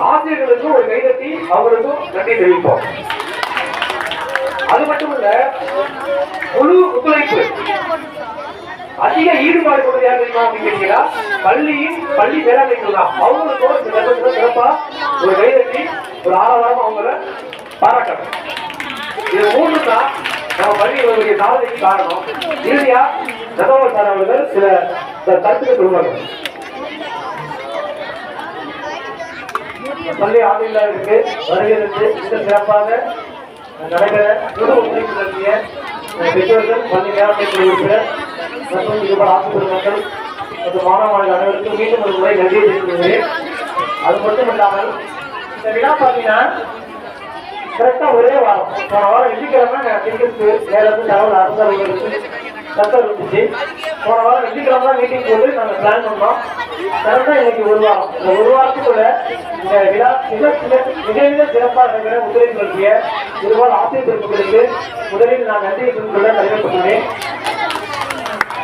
ஆசிரியர்களுக்கும் ஒரு கைதட்டி அவங்களுக்கும் நன்றி தெரிவிப்போம். அது மட்டுமல்ல, முழு ஒத்துழைப்பு அதிக ஈடுபாடு கொண்டு யார் தெரியுமா அப்படின்னு கேட்டீங்கன்னா பள்ளி மேலாண்மை தான். அவங்களுக்கும் இந்த கட்டத்துல சிறப்பா ஒரு கைதட்டி ஒரு ஆரவாரம் அவங்கள பாராட்டணும். இது மூணு தான் நம்ம பள்ளிகளுடைய சாதனைக்கு காரணம். இறுதியா நகவல் சார் அவர்கள் சில கருத்துக்கள் சொல்லுவாங்க. பள்ளி ஆசிரியர்களுக்கு வருகிறது மிக சிறப்பாக நடைபெற முழு ஒத்துழைப்பு நடத்திய பெற்றோர்கள், பள்ளி மேலாண்மை குழு உறுப்பினர் மற்றும் இதுபோல் ஆசிரியர் மக்கள் மற்றும் மாணவர்கள் அனைவருக்கும் மீண்டும் ஒரு முறை நன்றியை தெரிவிக்கிறேன். அது மட்டும் இல்லாமல் இந்த விழா பார்த்தீங்கன்னா கரெக்டா ஒரே வாரம், போன வாரம் வெள்ளிக்கிழமை டிக்கெட்டு நேரத்தில் தகவல் அரசாங்கம் தகவல் இருந்துச்சு. போன வாரம் வெள்ளிக்கிழமை தான் மீட்டிங் போட்டு நாங்கள் பிளான் பண்ணோம். கரெக்டா இன்னைக்கு ஒரு வாரம், இந்த ஒரு வாரத்துக்குள்ள இந்த விழா மிக சிறப்பாக நடைபெற முதலில் நடத்திய இதுபோல் ஆசிரியர் பெருமக்களுக்கு முதலில் நான் நன்றியை சொல்லிக்கொள்ள தலைவப்பட்டுள்ளேன்.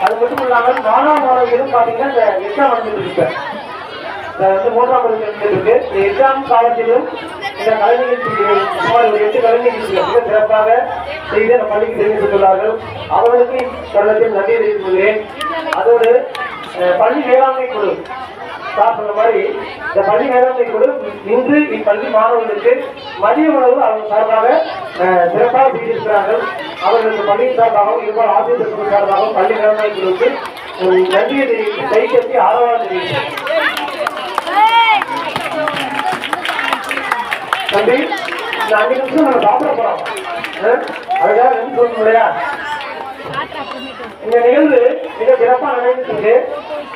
அது மட்டும் இல்லாமல் மாணவர்களும் பார்த்தீங்கன்னா இந்த எக்ஸாம் நடந்துட்டு இருக்கேன். மூன்றாம் இருக்கு. எக்ஸாம் காலத்திலும் இந்த கலை நிகழ்ச்சிகள் சுமார் ஒரு 8 கலை நிகழ்ச்சிகள் மிக சிறப்பாக செய்து நம் பள்ளிக்கு தெரிவித்துள்ளார்கள். அவர்களுக்கு தருணத்தில் நன்றி தெரிவித்துக் கொள்கிறேன். அதோடு பள்ளி மேலாண்மை குழு சார் சொன்ன மாதிரி இந்த பள்ளி மேலாண்மை குழு இன்று இப்பள்ளி மாணவர்களுக்கு மதிய உணவு அவங்க சார்பாக சிறப்பாக செய்திருக்கிறார்கள். அவர்களுக்கு பள்ளியின் சார்பாகவும் இதுபோல் ஆசிரியர் சார்பாகவும் பள்ளி மேலாண்மை குழுவுக்கு நன்றியை தெரிவித்து கை கட்டி ஆதரவாக தெரிவித்தேன். தம்பி, இந்த 5 நிமிஷம் நம்ம சாப்பிட போறோம். அதுக்காக நன்றி சொல்லணும் இல்லையா? இந்த நிகழ்வு மிக சிறப்பா நடந்துட்டு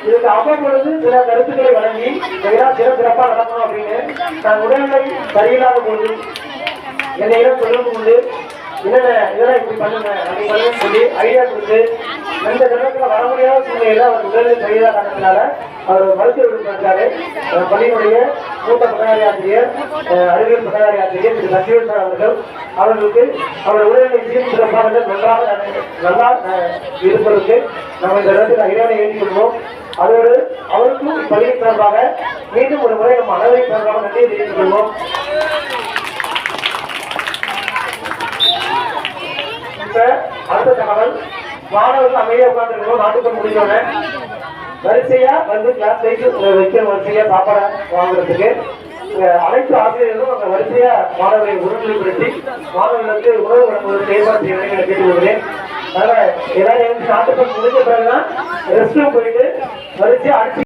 இதுக்கு அவ்வப்பொழுது சில கருத்துக்களை வழங்கி சிறப்பா நடக்கணும் அப்படின்னு நான் உடல்நிலை சரியில்லாத போது என்னையிடம் சொல்லும் கொண்டு என்னென்ன இதெல்லாம் இப்படி பண்ணுங்க அப்படின்னு சொல்லி ஐடியா கொடுத்து எந்த நேரத்தில் வர முடியாத சூழ்நிலையில அவர் உடல்நிலை சரியில்லாத காரணத்தினால அவர் மருத்துவ விடுப்பாரு. பள்ளியினுடைய மூத்த பட்டதாரி ஆசிரியர், அறிவியல் பட்டதாரி ஆசிரியர் திரு சத்யவேல் சார் அவர்களுக்கு அவர் உடல்நிலை சீர் சிறப்பாக நல்லா இருப்பதற்கு நம்ம இந்த இடத்தில் ஐடியாவை ஏற்றிக் கொள்வோம். அதோடு அவருக்கும் இப்பள்ளியின் சார்பாக மீண்டும் ஒரு முறை நம்ம அனைவரின் சார்பாக நன்றியை தெரிவித்துக் கொள்வோம். இப்ப அடுத்த தகவல், மாணவர்கள் அமைதியாக உட்கார்ந்து நாட்டுக்கு முடிஞ்சோட வரிசையா வந்து கிளாஸ் வைக்க வரிசையா சாப்பாடு வாங்குறதுக்கு அனைத்து ஆசிரியர்களும் அந்த வரிசையா மாணவர்களை ஒருநிலைப்படுத்தி மாணவர்களுக்கு உணவு வழங்குவதற்கு ஏற்பாடு செய்ய வேண்டும் என கேட்டுக்கொள்கிறேன். அதனால எல்லாரும் நாட்டுக்கு முடிஞ்ச பிறகுதான் ரெஸ்ட் ரூம் போயிட்டு வரிசையா அடிச்சு